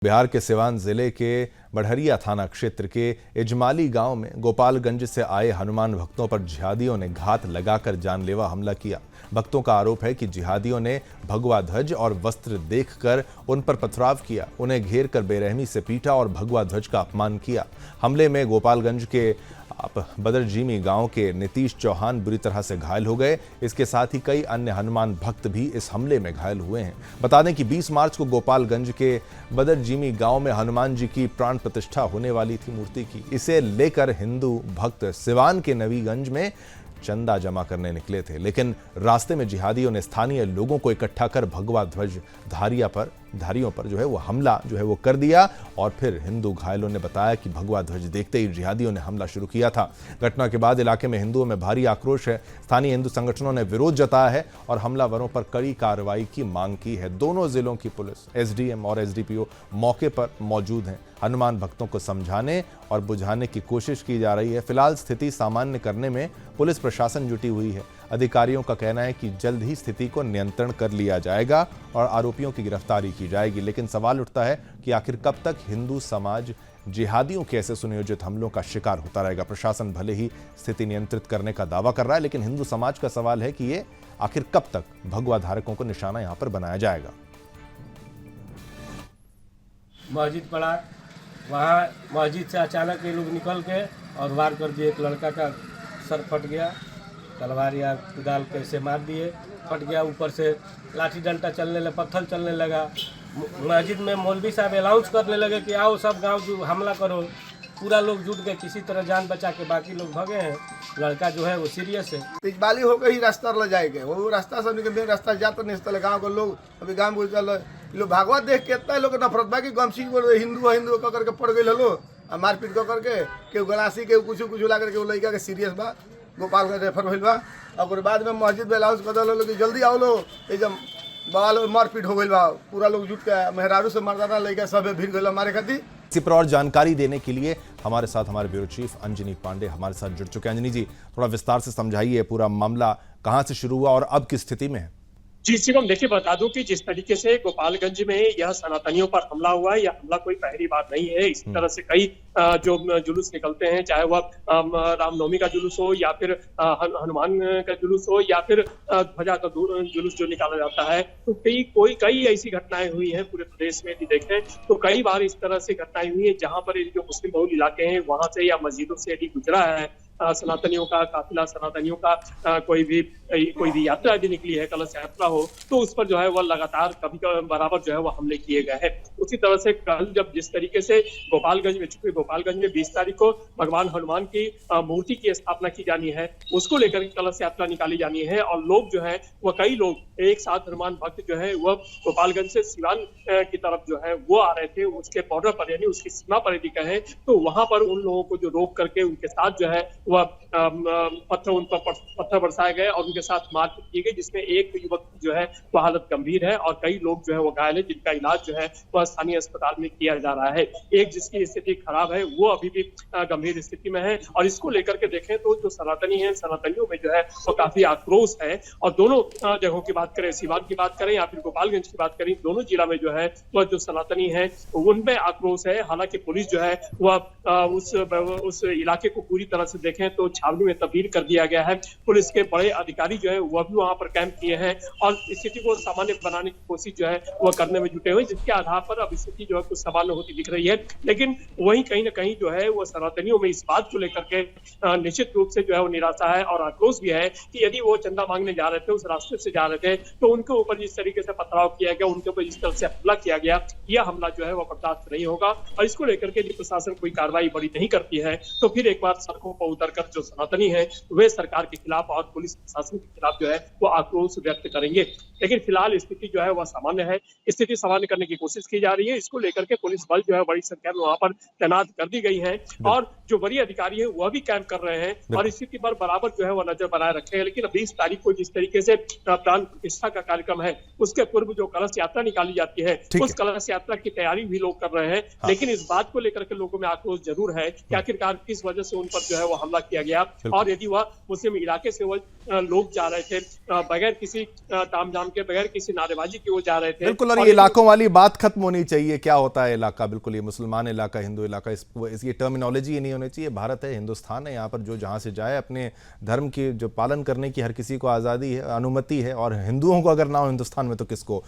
बिहार के सिवान जिले के बढ़हरिया थाना क्षेत्र के इजमाली गांव में गोपालगंज से आए हनुमान भक्तों पर जिहादियों ने घात लगाकर जानलेवा हमला किया। भक्तों का आरोप है कि जिहादियों ने भगवा ध्वज और वस्त्र देखकर उन पर पथराव किया, उन्हें घेर कर बेरहमी से पीटा और भगवा ध्वज का अपमान किया। हमले में गोपालगंज के बदरजीमी गांव के नीतीश चौहान बुरी तरह से घायल हो गए। इसके साथ ही कई अन्य हनुमान भक्त भी इस हमले में घायल हुए हैं। बता दें कि 20 मार्च को गोपालगंज के बदरजीमी गांव में हनुमान जी की प्राण प्रतिष्ठा होने वाली थी मूर्ति की। इसे लेकर हिंदू भक्त सिवान के नवीगंज में चंदा जमा करने निकले थे, लेकिन रास्ते में जिहादियों ने स्थानीय लोगों को इकट्ठा कर भगवा ध्वज धारियों पर वो हमला वो कर दिया। और फिर हिंदू घायलों ने बताया कि भगवा ध्वज देखते ही जिहादियों ने हमला शुरू किया था। घटना के बाद इलाके में हिंदुओं में भारी आक्रोश है। स्थानीय हिंदू संगठनों ने विरोध जताया है और हमलावरों पर कड़ी कार्रवाई की मांग की है। दोनों जिलों की पुलिस, एसडीएम और एसडीपीओ मौके पर मौजूद हैं। हनुमान भक्तों को समझाने और बुझाने की कोशिश की जा रही है। फिलहाल स्थिति सामान्य करने में पुलिस प्रशासन जुटी हुई है। अधिकारियों का कहना है कि जल्द ही स्थिति को नियंत्रण कर लिया जाएगा और आरोपियों की गिरफ्तारी की जाएगी। लेकिन सवाल उठता है कि आखिर कब तक हिंदू समाज जिहादियों के ऐसे सुनियोजित हमलों का शिकार होता रहेगा। प्रशासन भले ही स्थिति नियंत्रित करने का दावा कर रहा है, लेकिन हिंदू समाज का सवाल है कि ये आखिर कब तक भगवा धारकों को निशाना यहां पर बनाया जाएगा। मस्जिद पड़ा, वहाँ मस्जिद से अचानक ये लोग निकल के और वार कर दिए। एक लड़का का सर फट गया, तलवार या कुदाल कैसे मार दिए, फट गया। ऊपर से लाठी डंडा चलने लगा, पत्थर चलने लगा। मस्जिद में मौलवी साहब अनाउंस करने लगे कि आओ सब गांव जो हमला करो। पूरा लोग जुट गए, किसी तरह जान बचा के बाकी लोग भागे हैं। लड़का वो सीरियस है। इजमाली हो गई रास्ता ले जाएंगे, वो रास्ता सब मेन रास्ता जाता नहीं। गाँव के लोग अभी गाँव में चल लोग भागवत देख के इतना लोग नफरत बा कि गमछी हिंदू करके पड़ गई लो मारपीट करके गलासी के कुछ ला करके लड़का के सीरियस बा गोपालगंज रेफर भइल बा। और बाद में मस्जिद में अनाउंस कर दो कि जल्दी आओ लो, जब बवाल मारपीट हो गई बा। पूरा लोग जुट के मेहरारू से मर्दाना लड़का सब भीड़ गए हमारे खातिर। इसी पर और जानकारी देने के लिए हमारे साथ हमारे ब्यूरो चीफ अंजनी पांडे हमारे साथ जुड़ चुके हैं। अंजनी जी, थोड़ा विस्तार से समझाइए पूरा मामला कहां से शुरू हुआ और अब किस स्थिति में है। जी शिवम, देखिए बता दूं कि जिस तरीके से गोपालगंज में यह सनातनियों पर हमला हुआ है, यह हमला कोई पहली बात नहीं है। इस तरह से कई जो जुलूस निकलते हैं, चाहे वह रामनवमी का जुलूस हो या फिर हनुमान का जुलूस हो या फिर ध्वजा का जुलूस जो निकाला जाता है, तो कई ऐसी घटनाएं हुई हैं पूरे प्रदेश में। यदि देखें तो कई बार इस तरह से घटनाएं हुई है जहां पर जो मुस्लिम बहुल इलाके हैं वहां से या मस्जिदों से यदि गुजरा है सनातनियों का काफिला, सनातनियों का कोई भी यात्रा यदि निकली है, कलश यात्रा हो, तो उस पर वह लगातार कभी बराबर वह हमले किए गए हैं। उसी तरह से कल जब जिस तरीके से गोपालगंज में 20 तारीख को भगवान हनुमान की मूर्ति की स्थापना की जानी है, उसको लेकर कलश यात्रा निकाली जानी है और लोग वह कई लोग एक साथ हनुमान भक्त वह गोपालगंज से सिवान की तरफ वो आ रहे थे। उसके बॉर्डर पर यानी उसकी सीमा पर यदि कहें तो वहां पर उन लोगों को जो रोक करके उनके साथ वह पत्थर बरसाए गए और उनके साथ मारपीट की गई, जिसमें एक युवक वह हालत गंभीर है और कई लोग वो घायल है, जिनका इलाज वह स्थानीय अस्पताल में किया जा रहा है। एक जिसकी स्थिति खराब है वो अभी भी गंभीर स्थिति में है। और इसको लेकर के देखें तो जो सनातनी है, सनातनियों में वो काफी आक्रोश है। और दोनों जगहों की बात करें, सिवान की बात करें या फिर गोपालगंज की बात करें, दोनों जिला में वह जो सनातनी है उनमें आक्रोश है। हालांकि पुलिस वह उस इलाके को पूरी तरह से देखें तो छावनी में तब्दील कर दिया गया है। पुलिस के बड़े अधिकारी वह भी वहां पर कैंप किए हैं और स्थिति को सामान्य बनाने की कोशिश वह करने में जुटे हुए, जिसके आधार पर अब स्थिति कुछ सामान्य होती दिख रही है। लेकिन वहीं कहीं ना कहीं वह सनातनियों में इस बात को लेकर के निश्चित रूप से वो निराशा है और आक्रोश भी है कि यदि वो चंदा मांगने जा रहे थे, उस रास्ते से जा रहे थे, तो उनके ऊपर जिस तरीके से पथराव किया गया, उनके ऊपर जिस तरह से हमला किया गया, यह हमला वह बर्दाश्त नहीं होगा। और इसको लेकर के यदि प्रशासन कोई कार्रवाई बड़ी नहीं करती है तो फिर एक बार सड़कों पर उतरकर जो सनातनी है वे सरकार के खिलाफ और पुलिस प्रशासन के खिलाफ वो आक्रोश व्यक्त करेंगे। लेकिन फिलहाल स्थिति वह सामान्य है। स्थिति सामान्य करने की कोशिश की जा रही है। इसको लेकर के पुलिस बल बड़ी संख्या में वहां पर तैनात कर दी गई है और जो वरीय अधिकारी है वह भी कैंप कर रहे हैं और स्थिति पर बराबर वह नजर बनाए रखे हैं। लेकिन 20 तारीख को जिस तरीके से प्राण प्रतिष्ठा का कार्यक्रम है, उसके पूर्व जो कलश यात्रा निकाली जाती है, उस कलश यात्रा की तैयारी भी लोग कर रहे हैं। लेकिन इस बात को लेकर के लोगों में आक्रोश जरूर है कि आखिरकार किस वजह से उन पर वो हमला किया गया और यदि वह मुस्लिम इलाके से वो लोग लोग जा रहे थे बगैर किसी तामझाम के, बगैर किसी नारेबाजी के वो जा रहे थे। बिल्कुल, और ये इलाकों वाली बात खत्म होनी चाहिए, क्या होता है इलाका, बिल्कुल ये मुसलमान इलाका, हिंदू इलाका, इस ये टर्मिनोलॉजी नहीं होनी चाहिए। भारत है, हिंदुस्तान है, यहाँ पर जो जहाँ से जाए अपने धर्म की जो पालन करने की हर किसी को आज़ादी है, अनुमति है, और हिंदुओं को अगर ना हो हिंदुस्तान में तो किसको।